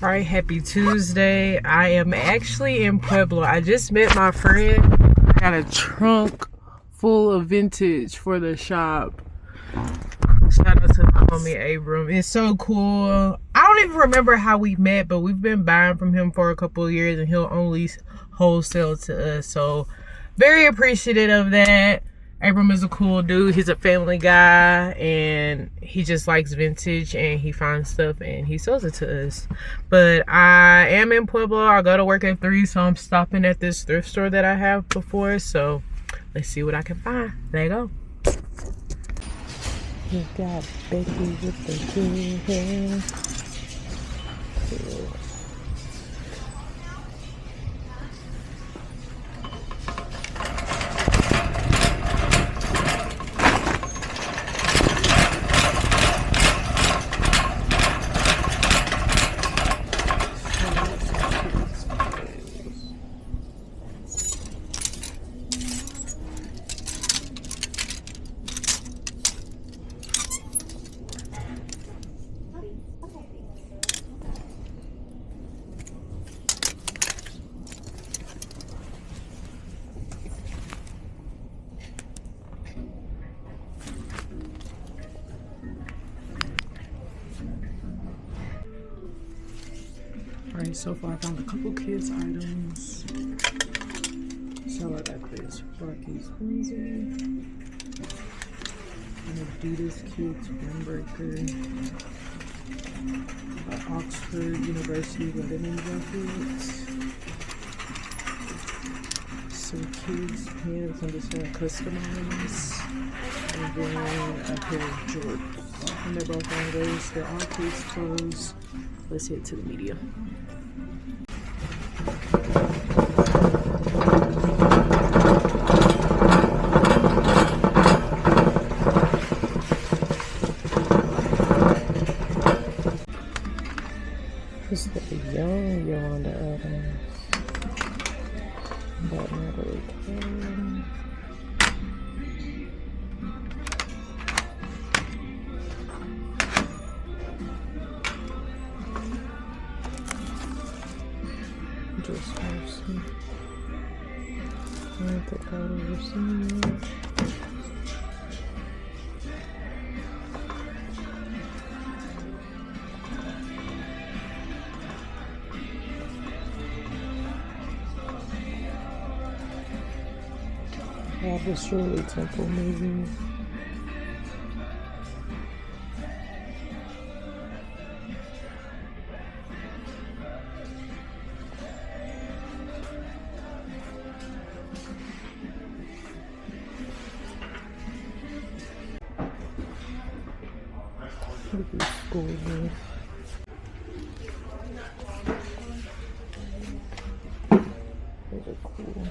Alright, happy Tuesday. I am actually in Pueblo. I just met my friend. I got a trunk full of vintage for the shop. Shout out to my homie Abram. It's so cool. I don't even remember how we met, but we've been buying from him for a couple of years and he'll only wholesale to us. So very appreciative of that. Abram is a cool dude. He's a family guy and he just likes vintage and he finds stuff and he sells it to us. But I am in Pueblo. I go to work at 3, so I'm stopping at this thrift store that I have before. So let's see what I can find. There you go. You got Becky with the good hair. Cool. Alright, so far I found a couple kids items. So I got this Rocky's onesie, an Adidas Kids windbreaker, an Oxford University linen jackets, some kids pants I'm just gonna customize, and then a pair of jorts. And they're both on those. They're all kids clothes. Let's head to the media. This is the young Yolanda Adams. But not really cool. Just mercy. I don't think I've ever seen that. The Shirley Temple movie. Look at this gorgeous. Those are cool.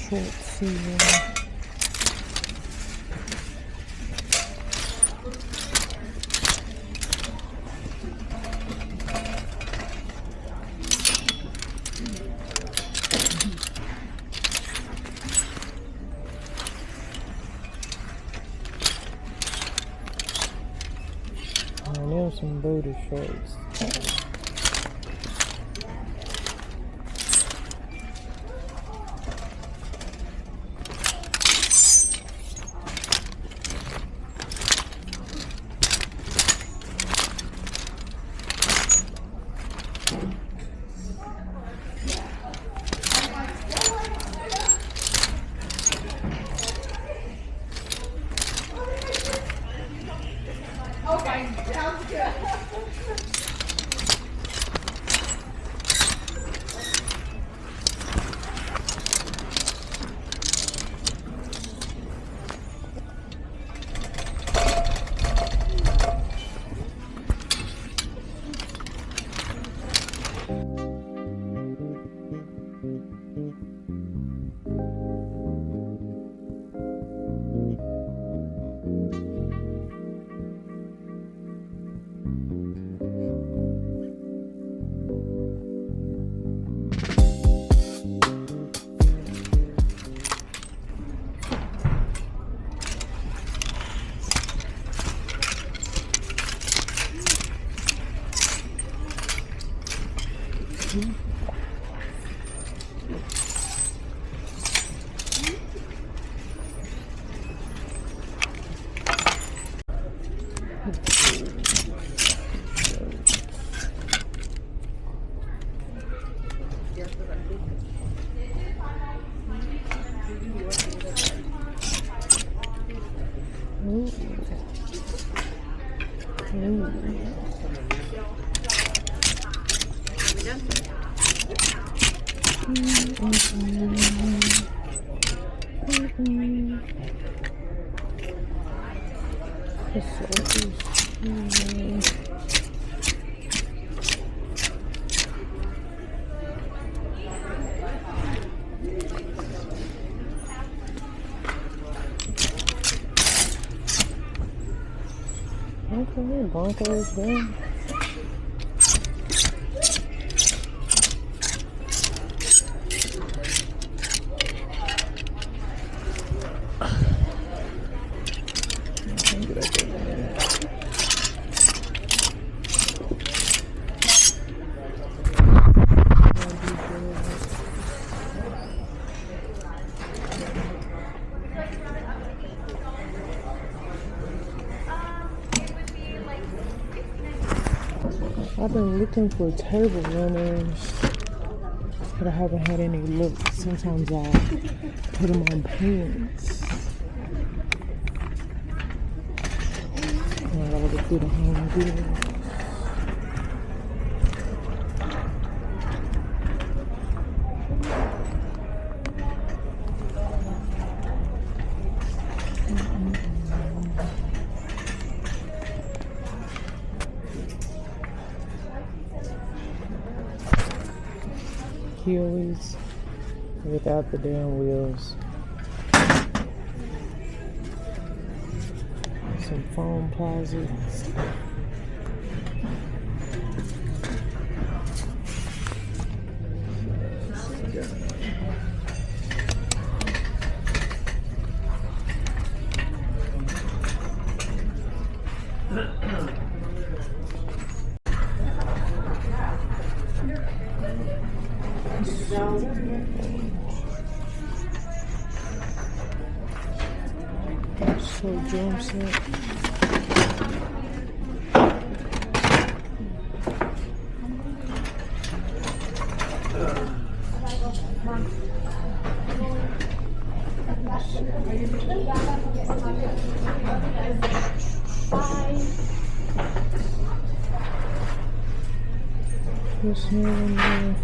Short season. Oh, there's some booty shorts. Okay, Broncos game. I've been looking for table runners, but I haven't had any luck. Sometimes I put them on pants. I gotta look through the home video. Heelys without the damn wheels. Some foam closets. So drum set. This one there.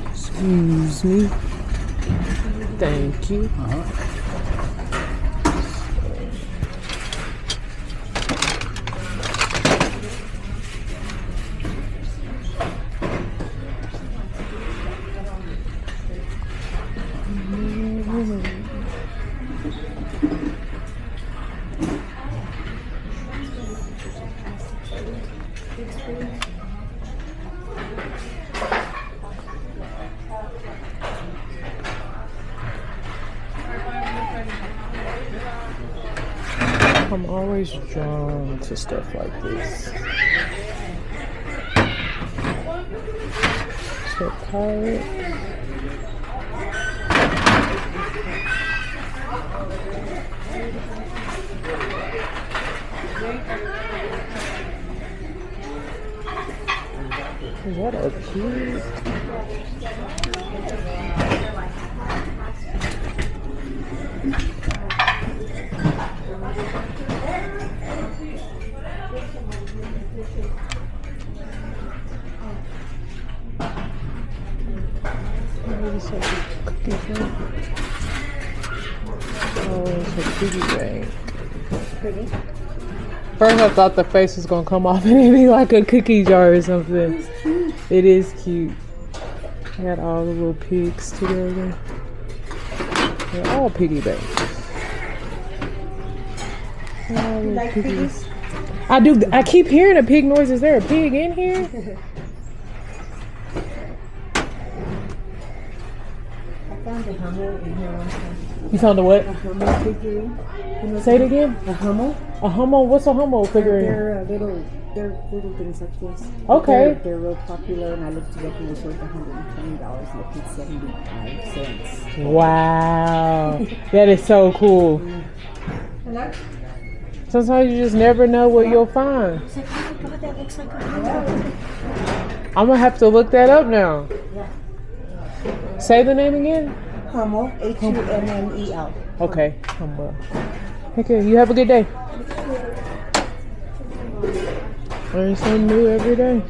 Excuse me. Thank you. I'm always drawn to stuff like this. So pirate. Is that a key? Oh, it's a piggy bank. Pretty. First I thought the face was gonna come off and it'd be like a cookie jar or something. It is cute. I got all the little pigs together. They're all piggy banks. All You like piggies? I do. I keep hearing a pig noise. Is there a pig in here? I found a Hummel in here one time. You found a what? A Hummel figurine. You know, Say it again. A Hummel? A Hummel? What's a Hummel figurine? They're little things like this. Okay. They're real popular, and I looked it up and it was worth $120 and I paid 75 cents. Wow. That is so cool. Hello? Sometimes you just never know what you'll find. I was like, oh my god, that looks like a Hummel. I'm gonna have to look that up now. Yeah. Say the name again. Hummel, Hummel. Okay. Hummel. Okay. You have a good day. Learn something new every day.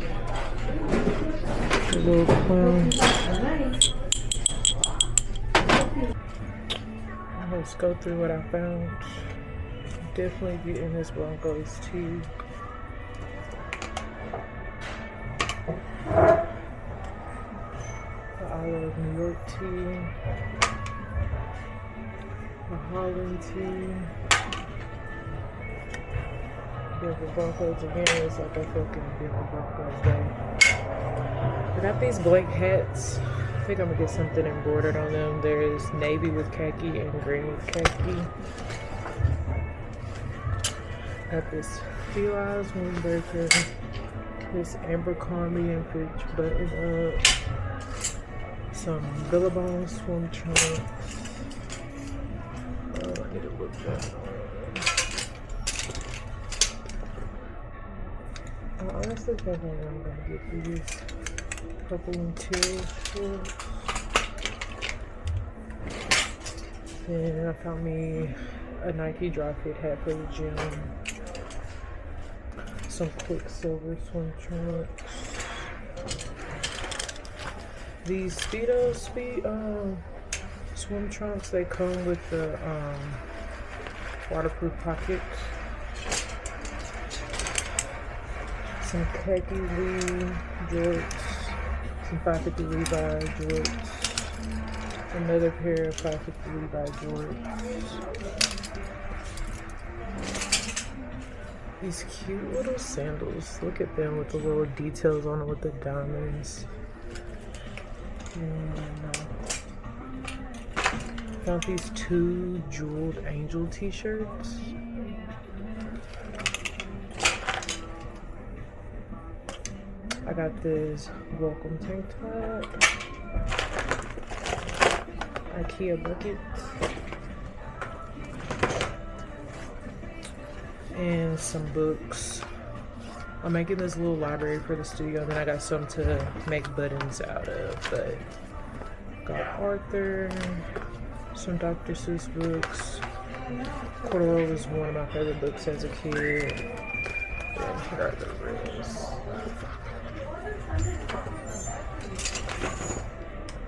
A little clown. Let's go through what I found. Definitely getting this Broncos tee. The Isle of New York tee. The Holland tee. Yeah, the Broncos again. It's like a fucking different Broncos day. I got these blank hats. I think I'm gonna get something embroidered on them. There's navy with khaki and green with khaki. Got this Feli's windbreaker. This Abercrombie and Fitch button up. Some Billabong swim trunks. Oh, I need to look that up. I honestly think I'm gonna get these purple and teal shorts. Then I found me a Nike dry fit hat for the gym. Some Quicksilver swim trunks. These Speedo swim trunks, they come with the waterproof pockets. Some khaki Lee jorts, some 550 Levi jorts, another pair of 550 Levi jorts. These cute little sandals. Look at them with the little details on it with the diamonds. Found these 2 jeweled angel t-shirts. I got this welcome tank top. IKEA buckets. And some books. I'm making this little library for the studio, and then I got some to make buttons out of. But got Arthur, some Dr. Seuss books. Corduroy was one of my favorite books as a kid. And here are the rest.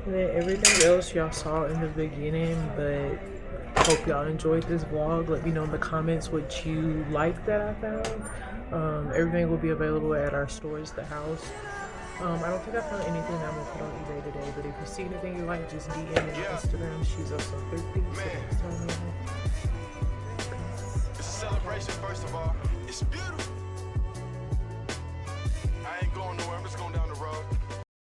And then everything else y'all saw in the beginning, but hope y'all enjoyed this vlog. Let me know in the comments what you like that I found. Everything will be available at our stores, the house. I don't think I found anything that I'm gonna put on eBay today, but if you see anything you like, just DM me on Instagram. She's also Thrifty. So next time, It's a celebration, first of all.